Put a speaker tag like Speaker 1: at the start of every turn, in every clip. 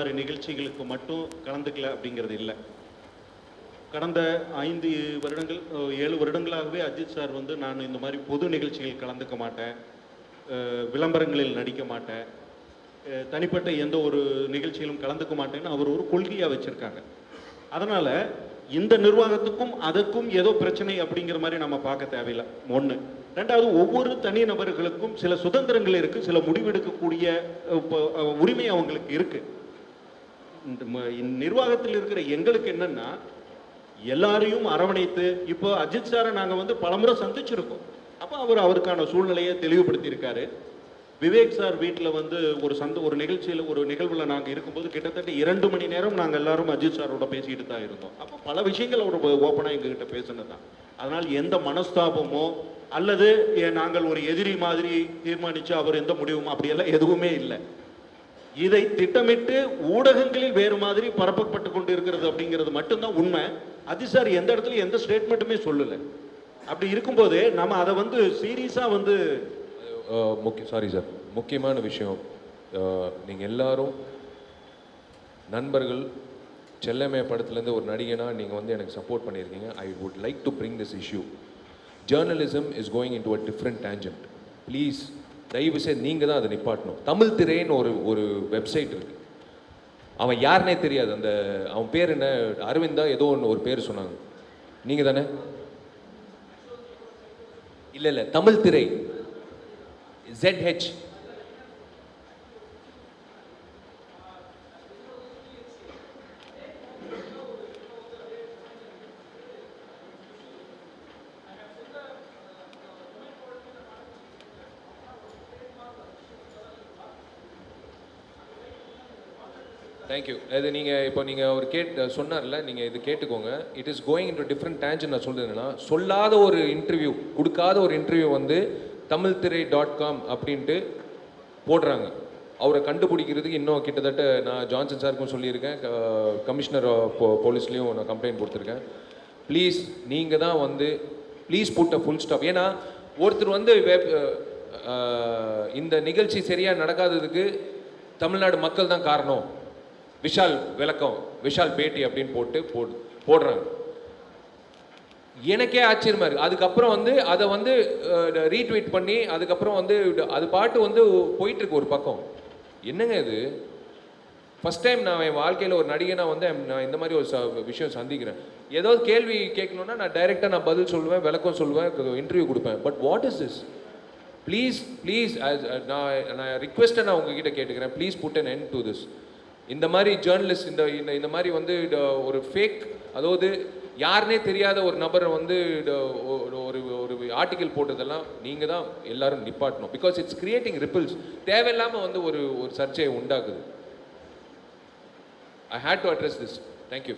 Speaker 1: மாதிரி நிகழ்ச்சிகளுக்கு மட்டும் கலந்துக்கல அப்படிங்கிறது இல்லை. கடந்த 5 வருடங்கள் 7 வருடங்களாகவே அஜித் சார் வந்து நான் இந்த மாதிரி பொது நிகழ்ச்சிகள் கலந்துக்க மாட்டேன், விளம்பரங்களில் நடிக்க மாட்டேன், தனிப்பட்ட எந்த ஒரு நிகழ்ச்சியிலும் கலந்துக்க மாட்டேன்னு அவர் ஒரு கொள்கையாக வச்சுருக்காங்க. அதனால் இந்த நிர்வாகத்துக்கும் அதற்கும் ஏதோ பிரச்சனை அப்படிங்கிற மாதிரி நம்ம பார்க்க தேவையில்லை. ஒன்று. ரெண்டாவது, ஒவ்வொரு தனி நபர்களுக்கும் சில சுதந்திரங்கள் இருக்குது, சில முடிவெடுக்கக்கூடிய உரிமை அவங்களுக்கு இருக்குது. நிர்வாகத்தில் இருக்கிற எங்களுக்கு என்னன்னா, எல்லாரையும் அரவணைத்து, இப்போ அஜித் சாரை நாங்கள் வந்து பலமுறை சந்திச்சிருக்கோம். அப்போ அவருக்கான சூழ்நிலையை தெளிவுபடுத்தியிருக்காரு. விவேக் சார் வீட்டில் வந்து ஒரு நிகழ்ச்சியில் ஒரு நிகழ்வில் நாங்கள் இருக்கும்போது கிட்டத்தட்ட 2 மணி நேரம் நாங்கள் எல்லாரும் அஜித் சாரோட பேசிக்கிட்டு தான் இருந்தோம். அப்போ பல விஷயங்கள் அவர் ஓப்பனாக எங்ககிட்ட பேசுனது தான். அதனால் எந்த மனஸ்தாபமோ அல்லது நாங்கள் ஒரு எதிரி மாதிரி தீர்மானித்து அவர் எந்த முடிவும் அப்படியெல்லாம் எதுவுமே இல்லை. இதை திட்டமிட்டு ஊடகங்களில் வேறு மாதிரி பரப்பப்பட்டு கொண்டு இருக்கிறது அப்படிங்கிறது மட்டும்தான் உண்மை. அஜித் சார் எந்த இடத்துல எந்த ஸ்டேட்மெண்ட்டுமே சொல்லலை. அப்படி இருக்கும்போது நம்ம அதை வந்து சீரியஸாக வந்து
Speaker 2: சாரி சார், முக்கியமான விஷயம், நீங்கள் எல்லாரும் நண்பர்கள், செல்லமே படத்துலேருந்து ஒரு நடிகனாக நீங்கள் வந்து எனக்கு சப்போர்ட் பண்ணியிருக்கீங்க. I would like to bring this issue. Journalism is going in to a different tangent. Please தயவு செய்து நீங்கள் தான் அதை நிப்பாட்டணும். தமிழ் திரைன்னு ஒரு வெப்சைட் இருக்குது. அவன் யாருனே தெரியாது. அவன் பேர் என்ன, அரவிந்தா ஏதோ ஒரு பேர் சொன்னாங்க. நீங்கள் தானே? இல்லை தமிழ் திரை ZH. தேங்க்யூ. இது நீங்கள் அவர் சொன்னார்ல, நீங்கள் இது கேட்டுக்கோங்க. It is going in to different டேஞ்சன். நான் சொல்கிறேன்னா, சொல்லாத ஒரு இன்டர்வியூ, கொடுக்காத ஒரு இன்டர்வியூ வந்து tamilthirai.com அப்படின்ட்டு போடுறாங்க. அவரை கண்டுபிடிக்கிறதுக்கு இன்னும் கிட்டத்தட்ட நான் ஜான்சன் சாருக்கும் சொல்லியிருக்கேன், கமிஷனர் போலீஸ்லேயும் நான் கம்ப்ளைண்ட் கொடுத்துருக்கேன். ப்ளீஸ் நீங்கள் தான் வந்து please put a full stop. ஏன்னா ஒருத்தர் வந்து இந்த நிகழ்ச்சி சரியாக நடக்காததுக்கு தமிழ்நாடு மக்கள் தான் காரணம், விஷால் விளக்கம், விஷால் பேட்டி அப்படின்னு போடுறாங்க. எனக்கே ஆச்சரியமா இருக்கு. அதுக்கப்புறம் வந்து அதை வந்து ரீட்வீட் பண்ணி அதுக்கப்புறம் வந்து அது பாட்டு வந்து போயிட்டு இருக்கு ஒரு பக்கம். என்னங்க இது? ஃபர்ஸ்ட் டைம் நான் என் வாழ்க்கையில் ஒரு நடிகனாக வந்து நான் இந்த மாதிரி ஒரு விஷயம் சந்திக்கிறேன். ஏதாவது கேள்வி கேட்கணுன்னா நான் டைரெக்டாக நான் பதில் சொல்லுவேன், விளக்கம் சொல்லுவேன், இன்டர்வியூ கொடுப்பேன். But what is this? Please நான் ரிக்வெஸ்ட்டை நான் உங்ககிட்ட கேட்டுக்கிறேன். Please put an end to this. இந்த மாதிரி ஜேர்னலிஸ்ட் இந்த மாதிரி வந்து ஒரு ஃபேக், அதாவது யாருனே தெரியாத ஒரு நபரை வந்து ஒரு ஆர்டிக்கல் போட்டதெல்லாம் நீங்கள் தான் எல்லாரும் நிப்பாட்டணும். Because it's creating ripples. தேவையில்லாமல் வந்து ஒரு சர்ச்சையை உண்டாக்குது. I hate to address this. Thank you.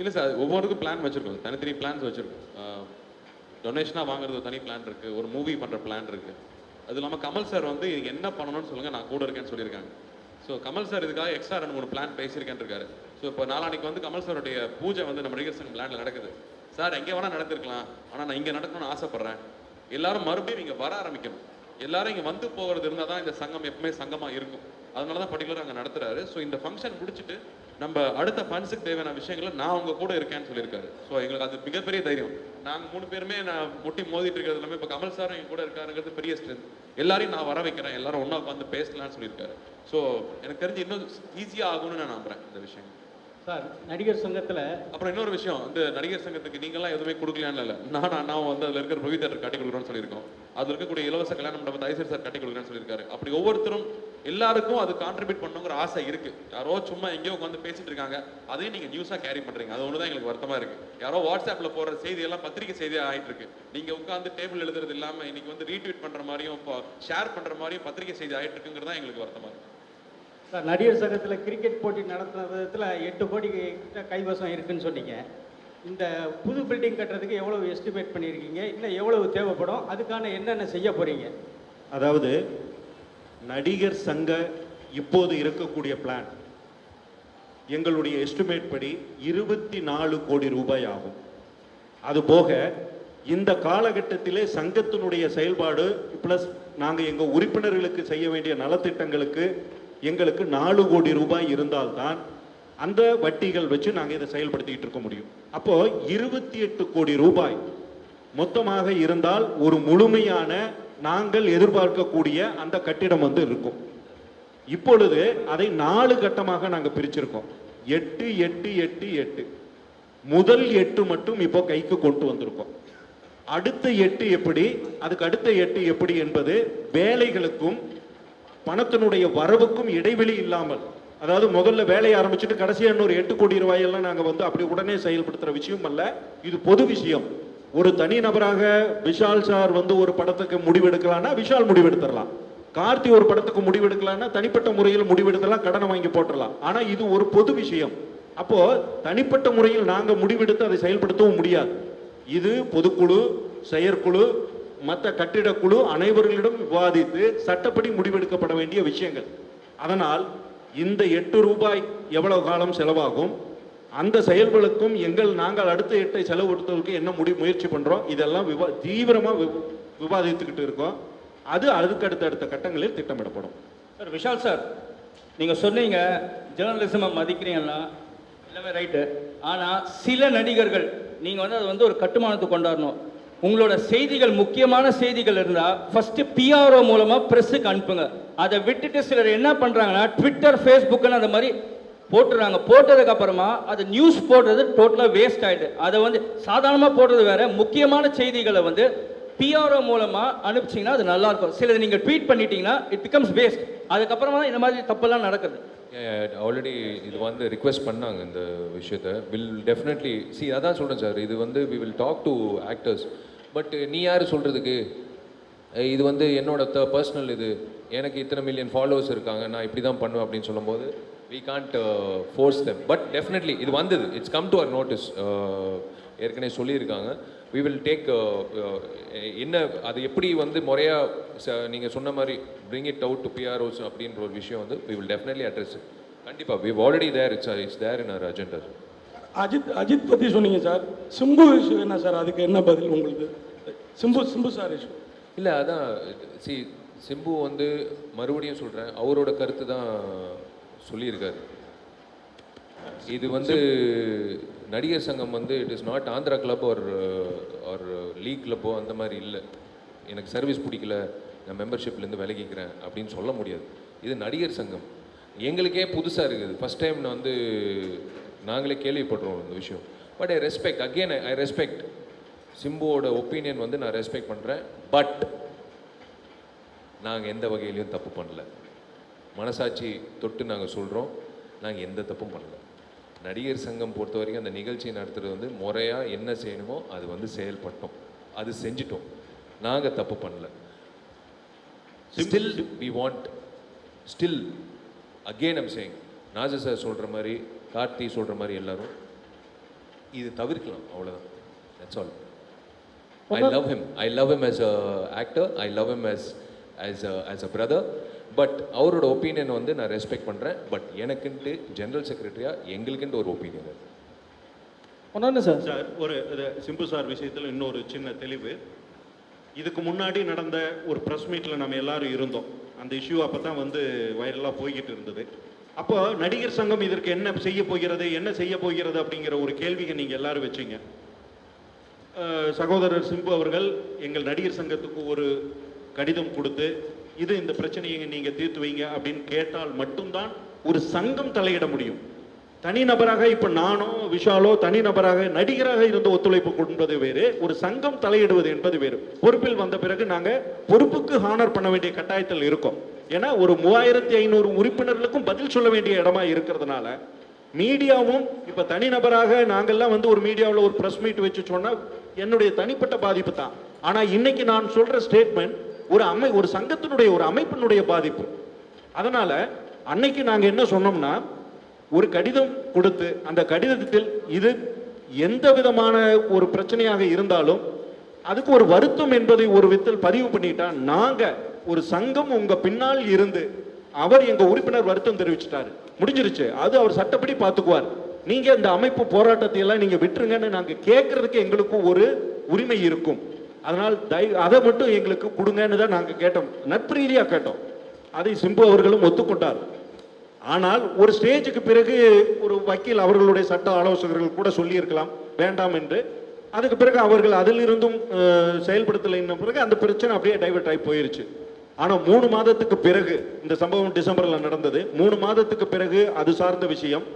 Speaker 3: இல்லை சார், ஒவ்வொருக்கும் பிளான் வச்சுருக்கோம், தனித்தனி பிளான்ஸ் வச்சுருக்கோம். டொனேஷனாக வாங்குறது ஒரு தனி பிளான் இருக்குது, ஒரு மூவி பண்ணுற பிளான் இருக்குது. அது இல்லாமல் கமல் சார் வந்து என்ன பண்ணணும்னு சொல்லுங்கள், நான் கூட இருக்கேன்னு சொல்லியிருக்காங்க. ஸோ கமல் சார் இதுக்காக எக்ஸ்ட்ரா 2-3 பிளான் பேசியிருக்கேன்னு இருக்காரு. ஸோ இப்போ நாளானிக்கு வந்து கமல் சாருடைய பூஜை வந்து நம்ம நடிகர் சங்கம் பிளானில் நடக்குது. சார் எங்கே வேணால் நடத்திருக்கலாம், ஆனால் நான் இங்கே நடக்கணும்னு ஆசைப்பட்றேன். எல்லாரும் மறுபடியும் இங்கே வர ஆரம்பிக்கணும். எல்லாரும் இங்கே வந்து போகிறது இருந்தால் தான் இந்த சங்கம் எப்பவுமே சங்கமாக இருக்கும். அதனால தான் பர்டிகுலராக அங்கே நடத்துறாரு. ஸோ இந்த ஃபங்க்ஷன் முடிச்சுட்டு நம்ம அடுத்த ஃபண்ட்ஸுக்கு தேவையான விஷயங்களை நான் உங்க கூட இருக்கேன்னு சொல்லியிருக்காரு. ஸோ எங்களுக்கு அது மிகப்பெரிய தைரியம். நாங்கள் 3 பேருமே நான் முட்டி மோதிட்டு இருக்கிறது எல்லாமே இப்போ கமல் சாரும் என் கூட இருக்காருங்கிறது பெரிய ஸ்ட்ரென்த். எல்லாரையும் நான் வர வைக்கிறேன், எல்லாரும் ஒன்றா உட்காந்து பேசலாம்னு சொல்லியிருக்காரு. ஸோ எனக்கு தெரிஞ்சு இன்னும் ஈஸியாக ஆகும்னு நான் நம்புறேன் இந்த விஷயம்.
Speaker 4: சார், நடிகர் சங்கத்தில்
Speaker 3: அப்புறம் இன்னொரு விஷயம், இந்த நடிகர் சங்கத்துக்கு நீங்களாம் எதுவுமே கொடுக்கலான்னு இல்லை, நான் வந்து அதில் இருக்கிற மூவி தேட்டர் கட்டி கொடுக்குறோன்னு சொல்லியிருக்கோம். அதில் இருக்கக்கூடிய இலவச கல்யாண மண்டபத்தை ஐசர் சார் கட்டி கொடுக்குறேன்னு சொல்லியிருக்காரு. அப்படி ஒவ்வொருத்தரும் எல்லாருக்கும் அது கான்ட்ரிபியூட் பண்ணுங்கிற ஆசை இருக்கு. யாரோ சும்மா எங்கேயோ உட்காந்து பேசிட்டு இருக்காங்க, அதையும் நீங்க நியூஸா கேரி பண்றீங்க. அது ஒண்ணுதான் எங்களுக்கு வருத்தமா இருக்கு. யாரோ வாட்ஸ்அப்ல போற செய்தி எல்லாம் பத்திரிகை செய்தியா ஆயிட்டு இருக்கு. நீங்க உட்காந்து டேபிள் எழுதுறது இல்லாம இன்னைக்கு வந்து ரீட்வீட் பண்ற மாதிரியும் ஷேர் பண்ற மாதிரியும் பத்திரிகை செய்தி ஆயிட்டு இருக்குங்கிறதா எங்களுக்கு வருத்தமா இருக்கு.
Speaker 4: சார், நடிகர் சங்கத்தில் கிரிக்கெட் போட்டி நடத்துன விதத்தில் 8 கோடி கிட்ட கைவசம் இருக்குன்னு சொன்னீங்க. இந்த புது பில்டிங் கட்டுறதுக்கு எவ்வளவு எஸ்டிமேட் பண்ணியிருக்கீங்க, இல்லை எவ்வளவு தேவைப்படும், அதுக்கான என்னென்ன செய்ய போறீங்க?
Speaker 1: அதாவது நடிகர் சங்க இப்போது இருக்கக்கூடிய பிளான் எங்களுடைய எஸ்டிமேட் படி 24 கோடி ரூபாய் ஆகும். அது போக இந்த காலகட்டத்திலே சங்கத்தினுடைய செயல்பாடு ப்ளஸ் நாங்கள் எங்கள் உறுப்பினர்களுக்கு செய்ய வேண்டிய நலத்திட்டங்களுக்கு எங்களுக்கு 4 கோடி ரூபாய் இருந்தால்தான் அந்த வட்டிகள் வச்சு நாங்கள் இதை செயல்படுத்திக்கிட்டு இருக்க முடியும். அப்போ 28 கோடி ரூபாய் மொத்தமாக இருந்தால் ஒரு முழுமையான நாங்கள் எதிர்பார்க்கக்கூடிய அந்த கட்டிடம் வந்து இருக்கும். இப்பொழுது அதை 4 கட்டமாக நாங்கள் பிரிச்சிருக்கோம். 8 8 8 8. முதல் 8 மட்டும் இப்போ கைக்கு கொண்டு வந்திருக்கோம். அடுத்த 8 எப்படி, அதுக்கு அடுத்த 8 எப்படி என்பது வேலைகளுக்கும் பணத்தினுடைய வரவுக்கும் இடைவெளி இல்லாமல், அதாவது முதல்ல வேலையை ஆரம்பிச்சுட்டு கடைசியாக இன்னொரு 8 கோடி ரூபாயெல்லாம் நாங்கள் வந்து அப்படி உடனே செயல்படுத்துகிற விஷயம் அல்ல. இது பொது விஷயம். ஒரு தனி நபராக விஷால் சார் வந்து ஒரு படத்துக்கு முடிவெடுக்கலாம்னா விஷால் முடிவெடுத்துடலாம். கார்த்தி ஒரு படத்துக்கு முடிவெடுக்கலாம்னா தனிப்பட்ட முறையில் முடிவெடுத்தலாம், கடனை வாங்கி போட்டுடலாம். ஆனால் இது ஒரு பொது விஷயம். அப்போ தனிப்பட்ட முறையில் நாங்கள் முடிவெடுத்து அதை செயல்படுத்தவும் முடியாது. இது பொதுக்குழு, செயற்குழு, மற்ற கட்டிடக்குழு அனைவர்களிடம் விவாதித்து சட்டப்படி முடிவெடுக்கப்பட வேண்டிய விஷயங்கள். அதனால் இந்த 8 ரூபாய் எவ்வளவு காலம் செலவாகும், அந்த செயல்களுக்கும் நாங்கள் அடுத்த 8 செலவுடுத்துவதற்கு என்ன முயற்சி பண்றோம், இதெல்லாம் தீவிரமா விவாதித்துக்கிட்டு இருக்கோம். அது அதுக்கு அடுத்த கட்டங்களில் திட்டமிடப்படும்.
Speaker 5: சார் விஷால் சார், நீங்க சொன்னீங்க ஜேர்னலிசமை மதிக்கிறீங்கன்னா எல்லாமே ரைட்டு. ஆனால் சில நடிகர்கள் நீங்கள் வந்து அது வந்து ஒரு கட்டுமானத்துக்கு கொண்டாடணும். உங்களோட செய்திகள், முக்கியமான செய்திகள் இருந்தால் ஃபஸ்ட்டு பிஆர்ஓ மூலமாக ப்ரெஸ்ஸுக்கு அனுப்புங்க. அதை விட்டுட்டு சிலர் என்ன பண்ணுறாங்கன்னா ட்விட்டர், ஃபேஸ்புக்குன்னு அந்த மாதிரி போட்டுறாங்க. போட்டதுக்கு அப்புறமா அது நியூஸ் போடுறது டோட்டலாக வேஸ்ட் ஆகிடுது. அதை வந்து சாதாரணமாக போடுறது வேற, முக்கியமான செய்திகளை வந்து பிஆர்ஓ மூலமாக அனுப்பிச்சிங்கன்னா அது நல்லாயிருக்கும். சிலது நீங்கள் ட்வீட் பண்ணிட்டீங்கன்னா இட் பிகம்ஸ் வேஸ்ட். அதுக்கப்புறமா இந்த மாதிரி தப்பெல்லாம் நடக்குது.
Speaker 2: ஆல்ரெடி இது வந்து ரிக்வெஸ்ட் பண்ணாங்க இந்த விஷயத்த. வில் டெஃபினெட்லி சி, அதான் சொல்கிறேன் சார், இது வந்து we will talk to actors. But நீ யார் சொல்கிறதுக்கு, இது வந்து என்னோட பர்சனல், இது எனக்கு இத்தனை மில்லியன் ஃபாலோவர்ஸ் இருக்காங்க, நான் இப்படி தான் பண்ணுவேன் அப்படின்னு சொல்லும்போது we can't force them. But definitely இது வந்தது, it's come to our notice. ஏற்கனவே சொல்லியிருக்காங்க. we will take என்ன அது எப்படி வந்து முறையாக நீங்கள் சொன்ன மாதிரி bring it out to PROs அப்படின்ற ஒரு விஷயம் வந்து we will definitely address it. கண்டிப்பாக we have already there, it's there in our agenda.
Speaker 6: Ajith பற்றி சொன்னீங்க சார். சிம்பு இஷ்யூ என்ன சார், அதுக்கு என்ன பதில் உங்களுக்கு? சிம்பு சார் இஷ்யூ
Speaker 2: இல்லை, அதான் சி, சிம்பு வந்து மறுபடியும் சொல்கிறேன், அவரோட கருத்து தான் சொல்லியிருக்காரு. இது வந்து நடிகர் சங்கம் வந்து it is not Andhra club ஒரு லீக் கிளப்போ அந்த மாதிரி இல்லை. எனக்கு சர்வீஸ் பிடிக்கல, நான் மெம்பர்ஷிப்லேருந்து விலகிக்கிறேன் அப்படின்னு சொல்ல முடியாது. இது நடிகர் சங்கம். எங்களுக்கே புதுசாக இருக்குது, ஃபஸ்ட் டைம் நான் வந்து நாங்களே கேள்விப்படுறோம் இந்த விஷயம். But I respect, again I respect சிம்புவோட ஒப்பீனியன் வந்து நான் ரெஸ்பெக்ட் பண்ணுறேன். பட் நாங்கள் எந்த வகையிலையும் தப்பு பண்ணல. மனசாட்சி தொட்டு நாங்கள் சொல்கிறோம், நாங்கள் எந்த தப்பும் பண்ணல. நடிகர் சங்கம் பொறுத்த வரைக்கும் அந்த நிகழ்ச்சியை நடத்துகிறது வந்து முறையாக என்ன செய்யணுமோ அது வந்து செயல்பட்டோம், அது செஞ்சிட்டோம். நாங்கள் தப்பு பண்ணல. Still we want, still again I'm saying, Nassar sir சொல்கிற மாதிரி, கார்த்தி சொல்கிற மாதிரி எல்லாரும் இது தவிர்க்கலாம், அவ்வளோதான். That's all. I love him as a actor, I love him as a brother. But அவரோட ஒப்பீனியன் வந்து நான் ரெஸ்பெக்ட் பண்ணுறேன். பட் எனக்குன்ட்டு ஜெனரல் செக்ரட்டரியாக எங்களுக்குன்ட்டு ஒரு ஒப்பீனியன் இருக்குது.
Speaker 4: ஒன்று சார்
Speaker 1: சார் ஒரு சிம்பு சார் விஷயத்தில் இன்னொரு சின்ன தெளிவு. இதுக்கு முன்னாடி நடந்த ஒரு ப்ரெஸ் மீட்டில் நம்ம எல்லாரும் இருந்தோம். அந்த இஷ்யூ அப்போ தான் வந்து வைரலாக போய்கிட்டு இருந்தது. அப்போ நடிகர் சங்கம் இதற்கு என்ன செய்ய போகிறது அப்படிங்கிற ஒரு கேள்வியை நீங்கள் எல்லாரும் வச்சிங்க. சகோதரர் சிம்பு அவர்கள் எங்கள் நடிகர் சங்கத்துக்கு ஒரு கடிதம் கொடுத்து இந்த பிரச்சனையை நீங்கள் தீர்த்து வைங்க அப்படின்னு கேட்டால் மட்டும்தான் ஒரு சங்கம் தலையிட முடியும். தனிநபராக இப்போ நானோ விஷாலோ தனிநபராக நடிகராக இருந்து ஒத்துழைப்பு கொண்டது வேறு, ஒரு சங்கம் தலையிடுவது என்பது வேறு. பொறுப்பில் வந்த பிறகு நாங்கள் பொறுப்புக்கு ஹானர் பண்ண வேண்டிய கட்டாயத்தில் இருக்கோம். ஏன்னா ஒரு 3500 உறுப்பினர்களுக்கும் பதில் சொல்ல வேண்டிய இடமா இருக்கிறதுனால மீடியாவும் இப்போ தனிநபராக நாங்கள்லாம் வந்து ஒரு மீடியாவில் ஒரு ப்ரெஸ் மீட் வச்சு சொன்னால் என்னுடைய தனிப்பட்ட பாதிப்பு தான். ஆனால் இன்னைக்கு நான் சொல்ற ஸ்டேட்மெண்ட் ஒரு சங்கத்தினுடைய ஒரு அமைப்பினுடைய பாதிப்பு. அதனால அன்னைக்கு நாங்க என்ன சொன்னோம்னா, ஒரு கடிதம் கொடுத்து அந்த கடிதத்தில் இது எந்த விதமான ஒரு பிரச்சனையாக இருந்தாலும் அதுக்கு ஒரு வருத்தம் என்பதை ஒரு விதத்தில் பதிவு பண்ணிட்டா, நாங்க ஒரு சங்கம் உங்க பின்னால் இருந்து அவர் எங்க உறுப்பினர் வருத்தம் தெரிவிச்சிட்டாரு, முடிஞ்சிருச்சு, அது அவர் சட்டப்படி பார்த்துக்குவார். நீங்க இந்த அமைப்பு போராட்டத்தை எல்லாம் நீங்க விட்டுருங்கன்னு நாங்க கேட்கறதுக்கு எங்களுக்கு ஒரு உரிமை இருக்கும். அதனால் அதை மட்டும் எங்களுக்கு கொடுங்கன்னு தான் நாங்க கேட்டோம், நட்பு ரீதியா கேட்டோம். அதை சிம்பு அவர்களும் ஒத்துக்கொண்டார். ஆனால் ஒரு ஸ்டேஜுக்கு பிறகு ஒரு வக்கீல் அவர்களுடைய சட்ட ஆலோசகர்கள் கூட சொல்லியிருக்கலாம் வேண்டாம் என்று. அதுக்கு பிறகு அவர்கள் அதிலிருந்தும் செயல்படுத்தலை பிறகு அந்த பிரச்சனை அப்படியே டைவர்ட் ஆகி போயிருச்சு. ஆனால் 3 மாதத்துக்கு பிறகு இந்த சம்பவம் டிசம்பரில் நடந்தது. 3 மாதத்துக்கு பிறகு அது சார்ந்த விஷயம்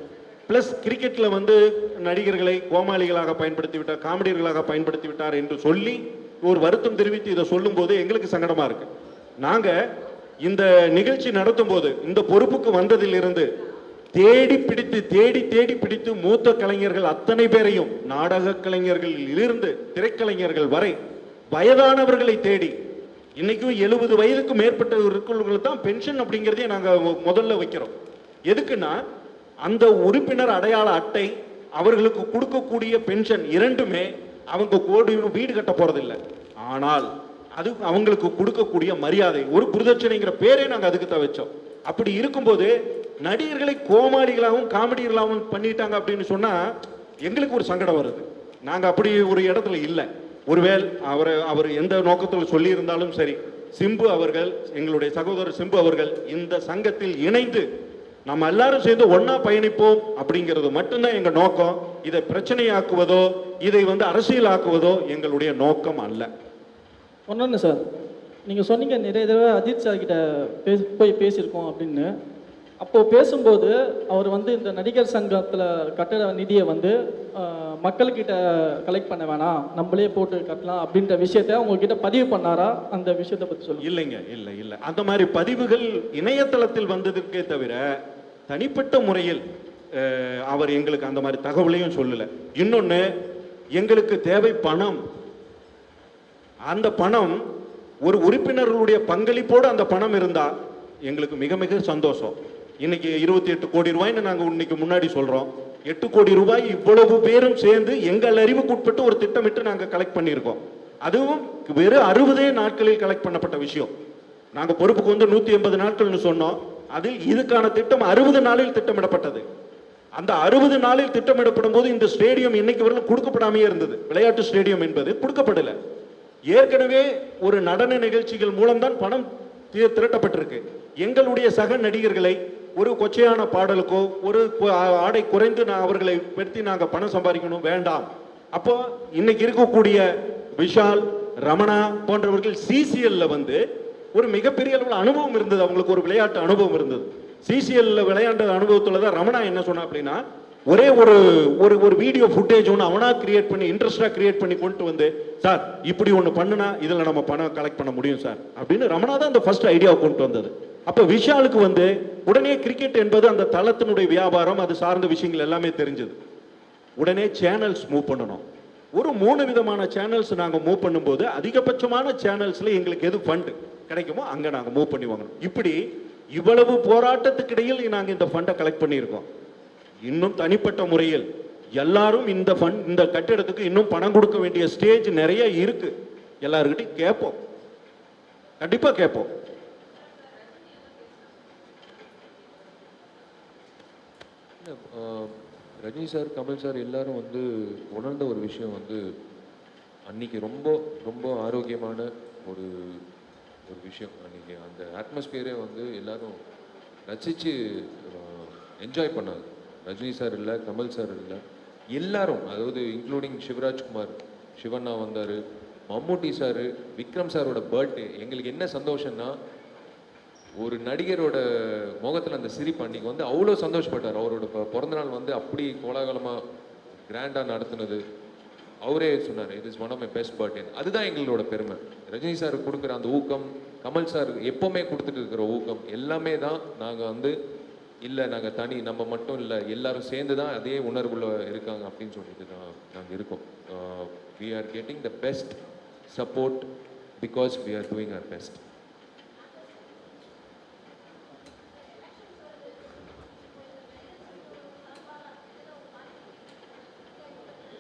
Speaker 1: பிளஸ் கிரிக்கெட்டில் வந்து நடிகர்களை கோமாளிகளாக பயன்படுத்தி விட்டார், காமெடியர்களாக பயன்படுத்தி விட்டார் என்று சொல்லி ஒரு வருத்தம் தெரிவித்து இதை சொல்லும் போது எங்களுக்கு சங்கடமா இருக்கு. நாங்க இந்த நிகழ்ச்சி நடத்தும் போது இந்த பொறுப்புக்கு வந்ததிலிருந்து தேடி பிடித்து மூத்த கலைஞர்கள் அத்தனை பேரையும், நாடக கலைஞர்களில் இருந்து திரைக்கலைஞர்கள் வரை வயதானவர்களை தேடி, இன்னைக்கும் 70 வயதுக்கு மேற்பட்ட இருக்கிறவங்களுக்கு தான் பென்ஷன் அப்படிங்கிறதே நாங்க முதல்ல வைக்கிறோம். எதுக்குன்னா அந்த உறுப்பினர் அடையாள அட்டை, அவர்களுக்கு கொடுக்கக்கூடிய பென்ஷன் இரண்டுமே அவங்க வீடு கட்ட போறதில்லை, ஆனால் அது அவங்களுக்கு கொடுக்கக்கூடிய மரியாதை, ஒரு குருதட்சணைங்கிற பேரே நாங்க அதுக்கு தான் வச்சோம். அப்படி இருக்கும்போது நடிகர்களை கோமாளிகளாகவும் காமெடிகளாகவும் பண்ணிட்டாங்க அப்படின்னு சொன்னா எங்களுக்கு ஒரு சங்கடம் வருது. நாங்க அப்படி ஒரு இடத்துல இல்லை. ஒருவேளை அவர் எந்த நோக்கத்தில் சொல்லி இருந்தாலும் சரி, சிம்பு அவர்கள், எங்களுடைய சகோதரர் சிம்பு அவர்கள் இந்த சங்கத்தில் இணைந்து நம்ம எல்லாரும் சேர்ந்து ஒன்னா பயணிப்போம் அப்படிங்கிறது மட்டும்தான் எங்க நோக்கம். இதை பிரச்சனையாக்குவதோ இதை வந்து அரசியலாக்குவதோ எங்களுடைய நோக்கம் அல்ல.
Speaker 7: ஒன்று சார், நீங்கள் சொன்னீங்க நிறைய தடவை அஜித் சார் கிட்ட போய் பேசியிருக்கோம் அப்படின்னு. அப்போது பேசும்போது அவர் வந்து இந்த நடிகர் சங்கத்தில் கட்டட நிதியை வந்து மக்கள்கிட்ட கலெக்ட் பண்ண வேணாம், நம்மளே போட்டு கட்டலாம் அப்படின்ற விஷயத்த உங்ககிட்ட பதிவு பண்ணாரா? அந்த விஷயத்தை பற்றி சொல்லுங்க.
Speaker 1: இல்லைங்க, இல்லை அந்த மாதிரி பதிவுகள் இணையதளத்தில் வந்ததற்கே தவிர தனிப்பட்ட முறையில் அவர் எங்களுக்கு அந்த மாதிரி தகவலையும் சொல்லலை. இன்னொன்று, எங்களுக்கு தேவை பணம். அந்த பணம் ஒரு உறுப்பினர்களுடைய பங்களிப்போடு அந்த பணம் இருந்தால் எங்களுக்கு மிக மிக சந்தோஷம். இன்னைக்கு 28 கோடி ரூபாய்னு நாங்கள் இன்னைக்கு முன்னாடி சொல்றோம். 8 கோடி ரூபாய் இவ்வளவு பேரும் சேர்ந்து எங்கள் அறிவுக்குட்பட்டு ஒரு திட்டமிட்டு நாங்கள் கலெக்ட் பண்ணியிருக்கோம். அதுவும் வெறும் 60 நாட்களில் கலெக்ட் பண்ணப்பட்ட விஷயம். நாங்கள் பொறுப்புக்கு வந்து 180 நாட்கள்னு சொன்னோம். அதில் இதுக்கான திட்டம் 60 நாளில் திட்டமிடப்பட்டது. அந்த 60 நாளில் திட்டமிடப்படும் போது இந்த ஸ்டேடியம் இன்னைக்கு வரலும் கொடுக்கப்படாமே இருந்தது. விளையாட்டு ஸ்டேடியம் என்பது கொடுக்கப்படலை. ஏற்கனவே ஒரு நடன நிகழ்ச்சிகள் மூலம்தான் பணம் திரட்டப்பட்டிருக்கு. எங்களுடைய சக நடிகர்களை ஒரு கொச்சையான பாடலுக்கோ ஒரு ஆடை குறைந்து அவர்களை பற்றி நாங்கள் பணம் சம்பாதிக்கணும் வேண்டாம். அப்போ இன்னைக்கு இருக்கக்கூடிய விஷால், ரமணா போன்றவர்கள் சிசிஎல்ல வந்து ஒரு மிகப்பெரிய அளவில் அனுபவம் இருந்தது. அவங்களுக்கு ஒரு விளையாட்டு அனுபவம் இருந்தது. சிசிஎல்ல விளையாண்ட அனுபவத்துல தான் ரமணா என்ன சொன்னா அப்படின்னா, ஒரே ஒரு வீடியோ ஃபுட்டேஜ் ஒன்று அவனா கிரியேட் பண்ணி இன்ட்ரெஸ்டா கிரியேட் பண்ணி கொண்டு வந்து, சார் இப்படி ஒன்று பண்ணுனா இதில் நம்ம பணம் கலெக்ட் பண்ண முடியும் சார் அப்படின்னு ரமணா தான் அந்த ஃபர்ஸ்ட் ஐடியாவை கொண்டு வந்தது. அப்போ விஷாலுக்கு வந்து உடனே கிரிக்கெட் என்பது அந்த தளத்தினுடைய வியாபாரம், அது சார்ந்த விஷயங்கள் எல்லாமே தெரிஞ்சது. உடனே சேனல்ஸ் மூவ் பண்ணணும். ஒரு 3 விதமான சேனல்ஸ் நாங்கள் மூவ் பண்ணும்போது அதிகபட்சமான சேனல்ஸ்ல எங்களுக்கு எது ஃபண்ட் கிடைக்குமோ அங்கே நாங்கள் மூவ் பண்ணி வாங்கணும். இப்படி இவ்வளவு போராட்டத்துக்கு இடையில் நாங்கள் இந்த ஃபண்டை கலெக்ட் பண்ணியிருக்கோம். இன்னும் தனிப்பட்ட முறையில் எல்லாரும் இந்த கட்டிடத்துக்கு இன்னும் பணம் கொடுக்க வேண்டிய ஸ்டேஜ் நிறைய இருக்கு. எல்லாருக்கிட்டையும் கேட்போம், கண்டிப்பா கேட்போம்.
Speaker 2: ரஜினி சார், கமல் சார் எல்லாரும் வந்து உணர்ந்த ஒரு விஷயம் வந்து அன்னைக்கு ரொம்ப ரொம்ப ஆரோக்கியமான ஒரு விஷயம். அன்னைக்கு அந்த அட்மாஸ்பியரே வந்து எல்லாரும் ரசித்து என்ஜாய் பண்ணாங்க. ரஜினி சார் இல்லை, கமல் சார் இல்லை, எல்லாரும், அதாவது இன்க்ளூடிங் சிவராஜ்குமார், சிவண்ணா வந்தார், மம்முட்டி சார், விக்ரம் சாரோட பர்த்டே. எங்களுக்கு என்ன சந்தோஷம்னா, ஒரு நடிகரோட முகத்தில் அந்த சிரிப்பு அன்னைக்கு வந்து அவ்வளோ சந்தோஷப்பட்டார். அவரோட பிறந்தநாள் வந்து அப்படி கோலாகலமாக கிராண்டாக நடத்துனது அவரே சொன்னார், it is one of my best birthday. அதுதான் எங்களோட பெருமை. ரஜினி சார் கொடுக்குற அந்த ஊக்கம், கமல் சார் எப்போவுமே கொடுத்துட்டு இருக்கிற ஊக்கம் எல்லாமே தான் நாங்கள் வந்து இல்லை நாங்கள் தனி நம்ம மட்டும் இல்லை எல்லாரும் சேர்ந்து தான் அதே உணர்வுள்ள இருக்காங்க அப்படின்னு சொல்லிட்டு தான் நாங்கள் இருக்கோம். We are getting the best support because we are doing our best.